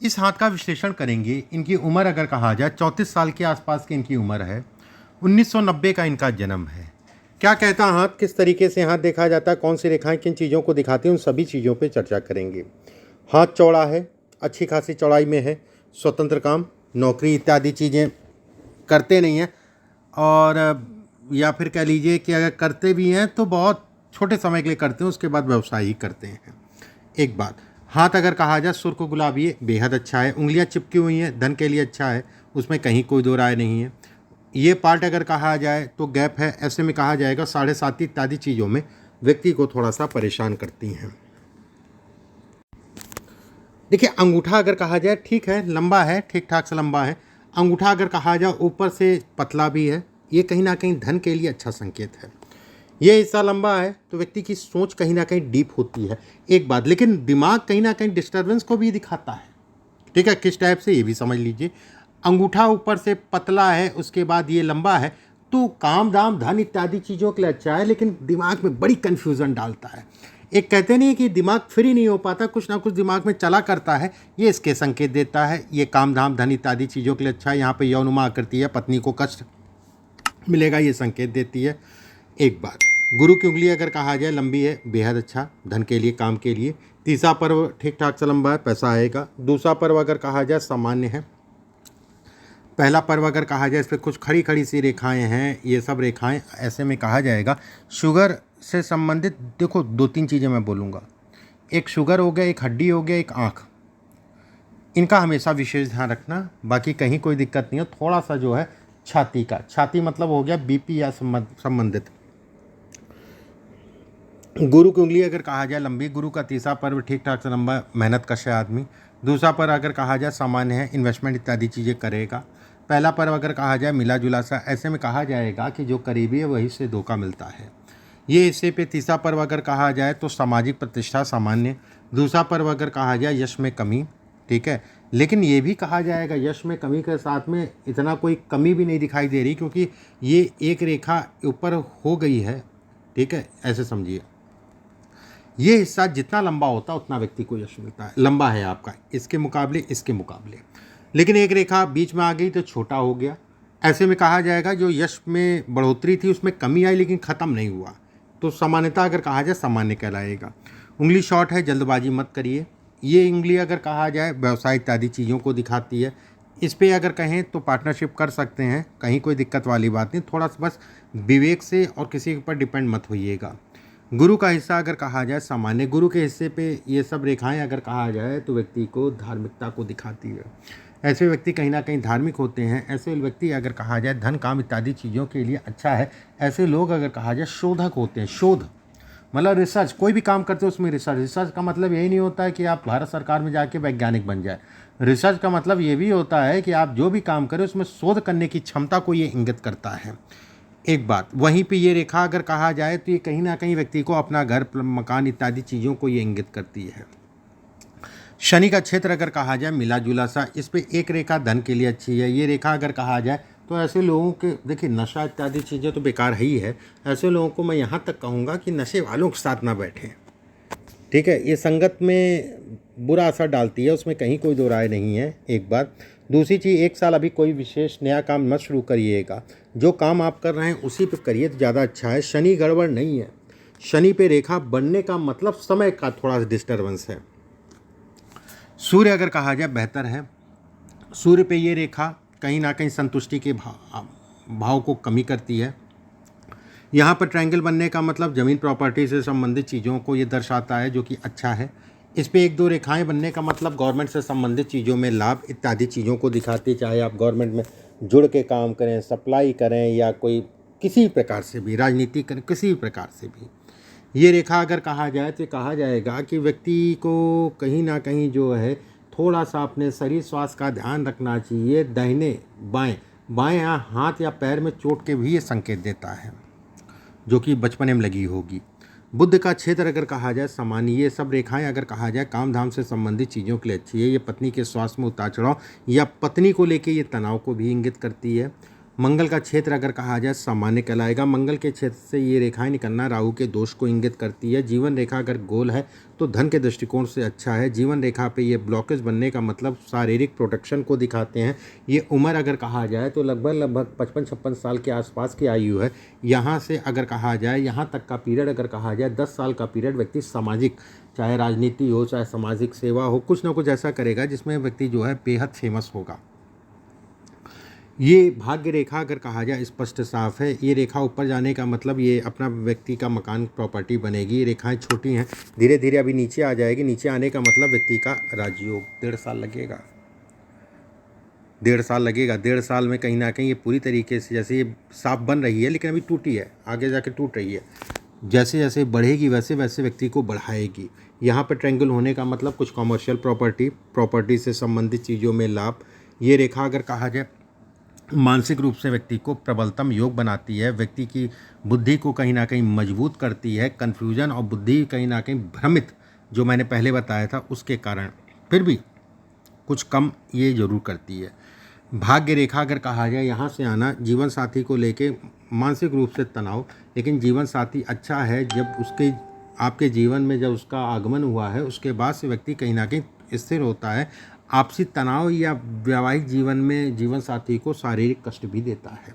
इस हाथ का विश्लेषण करेंगे। इनकी उम्र अगर कहा जाए 34 साल के आसपास की इनकी उम्र है। 1990 का इनका जन्म है। क्या कहता हाथ, किस तरीके से हाथ देखा जाता है, कौन सी रेखाएं किन चीज़ों को दिखाती हैं, उन सभी चीज़ों पे चर्चा करेंगे। हाथ चौड़ा है, अच्छी खासी चौड़ाई में है, स्वतंत्र काम, नौकरी इत्यादि चीज़ें करते नहीं हैं, और या फिर कह लीजिए कि अगर करते भी हैं तो बहुत छोटे समय के लिए करते हैं, उसके बाद व्यवसाय ही करते हैं। एक बात, हाथ अगर कहा जाए सुर्ख गुलाबी है, बेहद अच्छा है। उंगलियां चिपकी हुई हैं, धन के लिए अच्छा है, उसमें कहीं कोई दो राय नहीं है। ये पार्ट अगर कहा जाए तो गैप है, ऐसे में कहा जाएगा 7.5 इत्यादि चीज़ों में व्यक्ति को थोड़ा सा परेशान करती हैं। देखिए, अंगूठा अगर कहा जाए ठीक है, लंबा है, ठीक ठाक से लंबा है। अंगूठा अगर कहा जाए ऊपर से पतला भी है, ये कहीं ना कहीं धन के लिए अच्छा संकेत है। ये हिस्सा लंबा है तो व्यक्ति की सोच कहीं ना कहीं डीप होती है। एक बात, लेकिन दिमाग कहीं ना कहीं डिस्टर्बेंस को भी दिखाता है। ठीक है, किस टाइप से ये भी समझ लीजिए। अंगूठा ऊपर से पतला है, उसके बाद ये लंबा है, तो काम दाम धन इत्यादि चीज़ों के लिए अच्छा है, लेकिन दिमाग में बड़ी कन्फ्यूज़न डालता है। एक कहते नहीं है कि दिमाग फ्री नहीं हो पाता, कुछ ना कुछ दिमाग में चला करता है, ये इसके संकेत देता है। ये काम धाम धन इत्यादि चीज़ों के लिए अच्छा है। यहाँ पे यौनुमा आकृति है, पत्नी को कष्ट मिलेगा, ये संकेत देती है। एक बात, गुरु की उंगली अगर कहा जाए लंबी है, बेहद अच्छा, धन के लिए, काम के लिए। तीसरा पर्व ठीक ठाक से लंबा है, पैसा आएगा। दूसरा पर्व अगर कहा जाए सामान्य है। पहला पर्व अगर कहा जाए इस पर कुछ खड़ी खड़ी सी रेखाएं हैं, ये सब रेखाएं, ऐसे में कहा जाएगा शुगर से संबंधित। देखो, दो तीन चीज़ें मैं बोलूँगा, एक शुगर हो गया, एक हड्डी हो गया, एक आँख। इनका हमेशा विशेष ध्यान रखना, बाकी कहीं कोई दिक्कत नहीं है। थोड़ा सा जो है छाती का, छाती मतलब हो गया बीपी या संबंधित। गुरु की उंगली अगर कहा जाए लंबी। गुरु का तीसरा पर्व ठीक ठाक से लंबा, मेहनत कश है आदमी। दूसरा पर्व अगर कहा जाए सामान्य है, इन्वेस्टमेंट इत्यादि चीज़ें करेगा। पहला पर्व अगर कहा जाए मिला जुला सा, ऐसे में कहा जाएगा कि जो करीबी है वही से धोखा मिलता है। ये हिस्से पे तीसरा पर्व अगर कहा जाए तो सामाजिक प्रतिष्ठा सामान्य। दूसरा पर्व अगर कहा जाए यश में कमी, ठीक है, लेकिन ये भी कहा जाएगा यश में कमी के साथ में इतना कोई कमी भी नहीं दिखाई दे रही, क्योंकि ये एक रेखा ऊपर हो गई है। ठीक है, ऐसे समझिए। ये हिस्सा जितना लंबा होता है उतना व्यक्ति को यश मिलता है। लंबा है आपका इसके मुकाबले, इसके मुकाबले, लेकिन एक रेखा बीच में आ गई तो छोटा हो गया। ऐसे में कहा जाएगा जो यश में बढ़ोतरी थी उसमें कमी आई, लेकिन ख़त्म नहीं हुआ, तो सामान्यता अगर कहा जाए सामान्य कहलाएगा। उंगली शॉर्ट है, जल्दबाजी मत करिए। ये उंगली अगर कहा जाए व्यवसाय इत्यादि चीज़ों को दिखाती है। इस पे अगर कहें तो पार्टनरशिप कर सकते हैं, कहीं कोई दिक्कत वाली बात नहीं। थोड़ा सा बस विवेक से और किसी के ऊपर डिपेंड मत होइएगा। गुरु का हिस्सा अगर कहा जाए सामान्य। गुरु के हिस्से पे ये सब रेखाएं अगर कहा जाए तो व्यक्ति को धार्मिकता को दिखाती है। ऐसे व्यक्ति कहीं ना कहीं धार्मिक होते हैं। ऐसे व्यक्ति अगर कहा जाए धन काम इत्यादि चीज़ों के लिए अच्छा है। ऐसे लोग अगर कहा जाए शोधक होते हैं। शोध मतलब रिसर्च, कोई भी काम करते हो उसमें रिसर्च। रिसर्च का मतलब यही नहीं होता है कि आप भारत सरकार में जाके वैज्ञानिक बन जाए। रिसर्च का मतलब ये भी होता है कि आप जो भी काम करें उसमें शोध करने की क्षमता को ये इंगित करता है। एक बात, वहीं पे ये रेखा अगर कहा जाए तो ये कहीं ना कहीं व्यक्ति को अपना घर मकान इत्यादि चीज़ों को ये इंगित करती है। शनि का क्षेत्र अगर कहा जाए मिला जुला सा, इस पे एक रेखा धन के लिए अच्छी है। ये रेखा अगर कहा जाए तो ऐसे लोगों के, देखिए नशा इत्यादि चीज़ें तो बेकार ही है। ऐसे लोगों को मैं यहाँ तक कहूँगा कि नशे वालों के साथ ना बैठें। ठीक है, ये संगत में बुरा असर डालती है, उसमें कहीं कोई दो राय नहीं है। एक बात, दूसरी चीज़, एक साल अभी कोई विशेष नया काम मत शुरू करिएगा। जो काम आप कर रहे हैं उसी पे करिए तो ज़्यादा अच्छा है। शनि गड़बड़ नहीं है। शनि पे रेखा बनने का मतलब समय का थोड़ा सा डिस्टर्बेंस है। सूर्य अगर कहा जाए बेहतर है। सूर्य पे ये रेखा कहीं ना कहीं संतुष्टि के भाव को कमी करती है। यहाँ पर ट्रायंगल बनने का मतलब ज़मीन प्रॉपर्टी से संबंधित चीज़ों को ये दर्शाता है, जो कि अच्छा है। इस पे एक दो रेखाएं बनने का मतलब गवर्नमेंट से संबंधित चीज़ों में लाभ इत्यादि चीज़ों को दिखाती है। चाहे आप गवर्नमेंट में जुड़ के काम करें, सप्लाई करें, या कोई किसी प्रकार से भी राजनीति करें, किसी भी प्रकार से भी ये रेखा अगर कहा जाए तो कहा जाएगा कि व्यक्ति को कहीं ना कहीं जो है थोड़ा सा अपने शरीर स्वास्थ्य का ध्यान रखना चाहिए। दाहिने बाएं बाएं हाथ या पैर में चोट के भी ये संकेत देता है, जो कि बचपने में लगी होगी। बुद्ध का क्षेत्र अगर कहा जाए सामान्य। ये सब रेखाएं अगर कहा जाए काम धाम से संबंधित चीज़ों के लिए अच्छी है। ये पत्नी के स्वास्थ्य में उतार चढ़ाव या पत्नी को लेके ये तनाव को भी इंगित करती है। मंगल का क्षेत्र अगर कहा जाए सामान्य कहलाएगा। मंगल के क्षेत्र से ये रेखाएं निकलना राहु के दोष को इंगित करती है। जीवन रेखा अगर गोल है तो धन के दृष्टिकोण से अच्छा है। जीवन रेखा पे ये ब्लॉकेज बनने का मतलब शारीरिक प्रोटेक्शन को दिखाते हैं। ये उम्र अगर कहा जाए तो लगभग 55-56 साल के आसपास की आयु है। यहाँ से अगर कहा जाए यहाँ तक का पीरियड अगर कहा जाए 10 साल का पीरियड व्यक्ति सामाजिक, चाहे राजनीति हो चाहे सामाजिक सेवा हो, कुछ ना कुछ ऐसा करेगा जिसमें व्यक्ति जो है बेहद फेमस होगा। ये भाग्य रेखा अगर कहा जाए स्पष्ट साफ है। ये रेखा ऊपर जाने का मतलब ये अपना व्यक्ति का मकान प्रॉपर्टी बनेगी। ये रेखाएं छोटी हैं, धीरे धीरे अभी नीचे आ जाएगी। नीचे आने का मतलब व्यक्ति का राजयोग 1.5 साल लगेगा। 1.5 साल में कहीं ना कहीं ये पूरी तरीके से, जैसे ये साफ बन रही है लेकिन अभी टूटी है, आगे जाके टूट रही है। जैसे जैसे बढ़ेगी वैसे वैसे व्यक्ति को बढ़ाएगी। यहाँ पर ट्रायंगल होने का मतलब कुछ कॉमर्शियल प्रॉपर्टी से संबंधित चीज़ों में लाभ। ये रेखा अगर कहा जाए मानसिक रूप से व्यक्ति को प्रबलतम योग बनाती है। व्यक्ति की बुद्धि को कहीं ना कहीं मजबूत करती है। कन्फ्यूजन और बुद्धि कहीं ना कहीं भ्रमित, जो मैंने पहले बताया था उसके कारण, फिर भी कुछ कम ये जरूर करती है। भाग्य रेखा अगर कहा जाए यहाँ से आना जीवन साथी को लेके मानसिक रूप से तनाव, लेकिन जीवन साथी अच्छा है। जब उसके आपके जीवन में जब उसका आगमन हुआ है उसके बाद से व्यक्ति कहीं ना कहीं स्थिर होता है। आपसी तनाव या वैवाहिक जीवन में जीवन साथी को शारीरिक कष्ट भी देता है,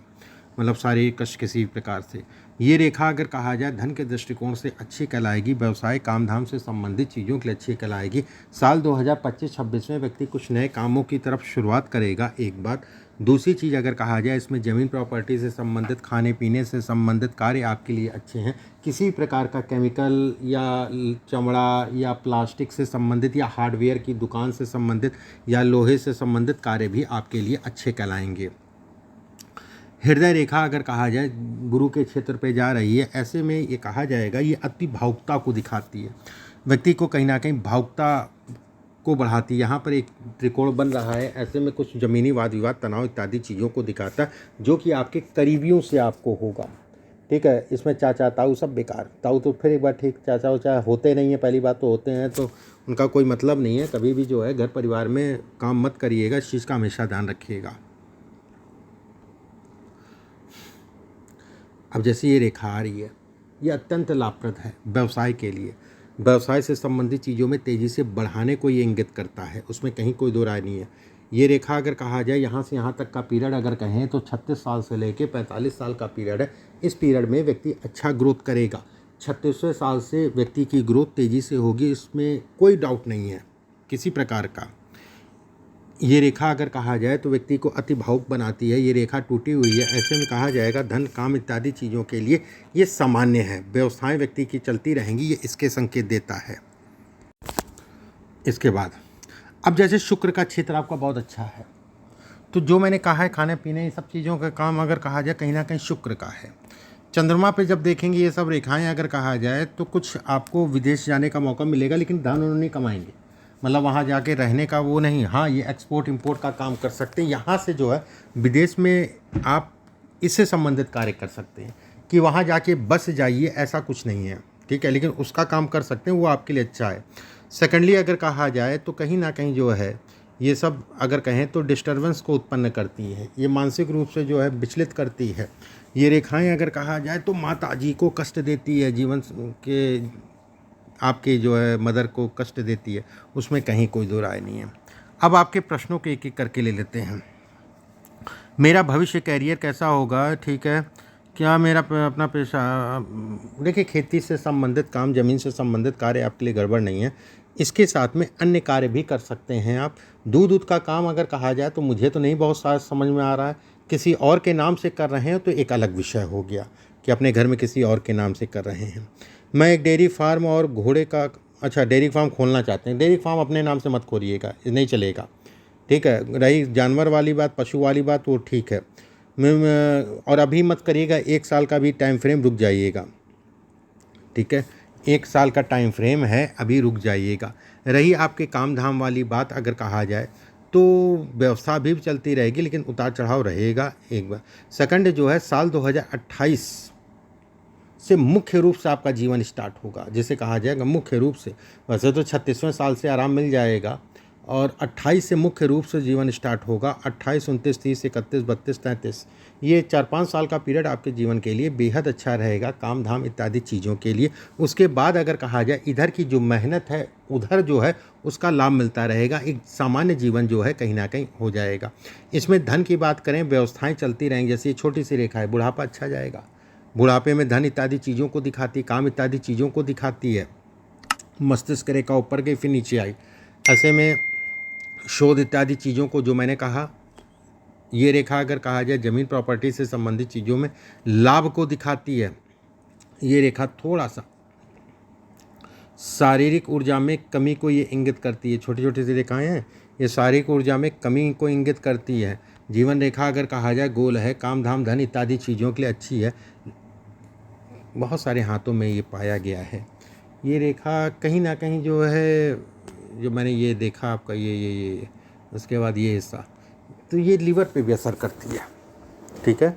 मतलब शारीरिक कष्ट किसी प्रकार से। ये रेखा अगर कहा जाए धन के दृष्टिकोण से अच्छी कहलाएगी। व्यवसाय काम धाम से संबंधित चीज़ों के लिए अच्छी कहलाएगी। साल 2025-26 में व्यक्ति कुछ नए कामों की तरफ शुरुआत करेगा, एक बात। दूसरी चीज़ अगर कहा जाए इसमें ज़मीन प्रॉपर्टी से संबंधित, खाने पीने से संबंधित कार्य आपके लिए अच्छे हैं। किसी प्रकार का केमिकल या चमड़ा या प्लास्टिक से संबंधित या हार्डवेयर की दुकान से संबंधित या लोहे से संबंधित कार्य भी आपके लिए अच्छे कहलाएंगे। हृदय रेखा अगर कहा जाए गुरु के क्षेत्र पे जा रही है, ऐसे में ये कहा जाएगा ये अति भावुकता को दिखाती है। व्यक्ति को कहीं ना कहीं भावुकता को बढ़ाती है। यहाँ पर एक त्रिकोण बन रहा है, ऐसे में कुछ ज़मीनी वाद विवाद, तनाव इत्यादि चीज़ों को दिखाता है जो कि आपके करीबियों से आपको होगा। ठीक है, इसमें चाचा ताऊ सब बेकार। ताऊ तो फिर एक बार ठीक, चाचा उचा होते नहीं है, पहली बात तो होते हैं तो उनका कोई मतलब नहीं है। कभी भी जो है घर परिवार में काम मत करिएगा, इस चीज़ का हमेशा ध्यान रखिएगा। अब जैसे ये रेखा आ रही है, ये अत्यंत लाभप्रद है व्यवसाय के लिए। व्यवसाय से संबंधित चीज़ों में तेज़ी से बढ़ाने को ये इंगित करता है, उसमें कहीं कोई दो राय नहीं है। ये रेखा अगर कहा जाए यहाँ से यहाँ तक का पीरियड अगर कहें तो 36 साल से लेकर 45 साल का पीरियड है। इस पीरियड में व्यक्ति अच्छा ग्रोथ करेगा। 36वें साल से व्यक्ति की ग्रोथ तेज़ी से होगी, इसमें कोई डाउट नहीं है किसी प्रकार का। ये रेखा अगर कहा जाए तो व्यक्ति को अति भावुक बनाती है। ये रेखा टूटी हुई है, ऐसे में कहा जाएगा धन काम इत्यादि चीज़ों के लिए ये सामान्य है। व्यवस्थाएं व्यक्ति की चलती रहेंगी, ये इसके संकेत देता है। इसके बाद अब जैसे शुक्र का क्षेत्र आपका बहुत अच्छा है, तो जो मैंने कहा है खाने पीने ये सब चीज़ों का काम अगर कहा जाए कहीं ना कहीं शुक्र का है। चंद्रमा पे जब देखेंगे ये सब रेखाएं अगर कहा जाए तो कुछ आपको विदेश जाने का मौका मिलेगा, लेकिन धन उन्होंने कमाएंगे, मतलब वहाँ जाके रहने का वो नहीं। हाँ, ये एक्सपोर्ट इंपोर्ट का काम कर सकते हैं। यहाँ से जो है विदेश में आप इससे संबंधित कार्य कर सकते हैं कि वहाँ जाके बस जाइए, ऐसा कुछ नहीं है। ठीक है, लेकिन उसका काम कर सकते हैं, वो आपके लिए अच्छा है। सेकेंडली अगर कहा जाए तो कहीं ना कहीं जो है ये सब अगर कहें तो डिस्टर्बेंस को उत्पन्न करती है। ये मानसिक रूप से जो है विचलित करती है। ये रेखाएं अगर कहा जाए तो माता जी को कष्ट देती है, जीवन के आपके जो है मदर को कष्ट देती है, उसमें कहीं कोई दो राय नहीं है। अब आपके प्रश्नों के एक एक करके ले लेते हैं। मेरा भविष्य कैरियर कैसा होगा, ठीक है, क्या मेरा अपना पेशा, देखिए खेती से संबंधित काम, ज़मीन से संबंधित कार्य आपके लिए गड़बड़ नहीं है। इसके साथ में अन्य कार्य भी कर सकते हैं आप। दूध का काम अगर कहा जाए तो मुझे तो नहीं बहुत सारा समझ में आ रहा है। किसी और के नाम से कर रहे हैं तो एक अलग विषय हो गया कि अपने घर में किसी और के नाम से कर रहे हैं। मैं एक डेयरी फार्म और घोड़े का, अच्छा डेयरी फार्म खोलना चाहते हैं। डेयरी फार्म अपने नाम से मत खोलिएगा, नहीं चलेगा। ठीक है, रही जानवर वाली बात, पशु वाली बात, वो ठीक है। और अभी मत करिएगा, 1 साल का भी टाइम फ्रेम, रुक जाइएगा। ठीक है, 1 साल का टाइम फ्रेम है, अभी रुक जाइएगा। रही आपके काम धाम वाली बात अगर कहा जाए तो व्यवस्था भी चलती रहेगी, लेकिन उतार चढ़ाव रहेगा एक बार। सेकंड जो है साल 2028 से मुख्य रूप से आपका जीवन स्टार्ट होगा, जिसे कहा जाएगा मुख्य रूप से। वैसे तो 36वें साल से आराम मिल जाएगा, और 28 से मुख्य रूप से जीवन स्टार्ट होगा। 28, 29, 30, 31, 32, 33 ये 4-5 साल का पीरियड आपके जीवन के लिए बेहद अच्छा रहेगा, काम धाम इत्यादि चीज़ों के लिए। उसके बाद अगर कहा जाए इधर की जो मेहनत है उधर जो है उसका लाभ मिलता रहेगा, एक सामान्य जीवन जो है कहीं ना कहीं हो जाएगा। इसमें धन की बात करें, व्यवस्थाएं चलती रहेंगी। जैसे ये छोटी सी रेखा है, बुढ़ापा अच्छा जाएगा। बुढ़ापे में धन इत्यादि चीज़ों को दिखाती, काम इत्यादि चीज़ों को दिखाती है। मस्तिष्क रेखा ऊपर गई फिर नीचे आई, ऐसे में शोध इत्यादि चीज़ों को, जो मैंने कहा, ये रेखा अगर कहा जाए ज़मीन प्रॉपर्टी से संबंधित चीज़ों में लाभ को दिखाती है। ये रेखा थोड़ा सा शारीरिक ऊर्जा में कमी को ये इंगित करती है। छोटी छोटी सी रेखाएं हैं, ये शारीरिक ऊर्जा में कमी को इंगित करती है। जीवन रेखा अगर कहा जाए गोल है, काम धाम धन इत्यादि चीज़ों के लिए अच्छी है। बहुत सारे हाथों में ये पाया गया है। ये रेखा कहीं ना कहीं जो है, जो मैंने ये देखा आपका ये उसके बाद ये हिस्सा, तो ये लीवर पे भी असर करती है। ठीक है,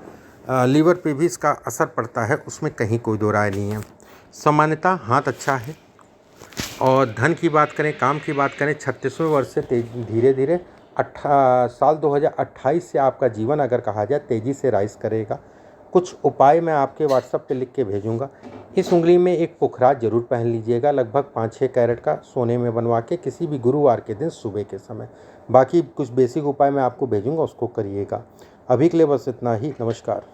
लीवर पे भी इसका असर पड़ता है, उसमें कहीं कोई दो राय नहीं है। सामान्यतः हाथ अच्छा है। और धन की बात करें, काम की बात करें, 36वें वर्ष से धीरे धीरे साल 2028 से आपका जीवन अगर कहा जाए तेज़ी से राइज करेगा। कुछ उपाय मैं आपके व्हाट्सएप पे लिख के भेजूंगा। इस उंगली में एक पुखराज जरूर पहन लीजिएगा, लगभग 5-6 कैरेट का, सोने में बनवा के, किसी भी गुरुवार के दिन सुबह के समय। बाकी कुछ बेसिक उपाय मैं आपको भेजूंगा, उसको करिएगा। अभी के लिए बस इतना ही। नमस्कार।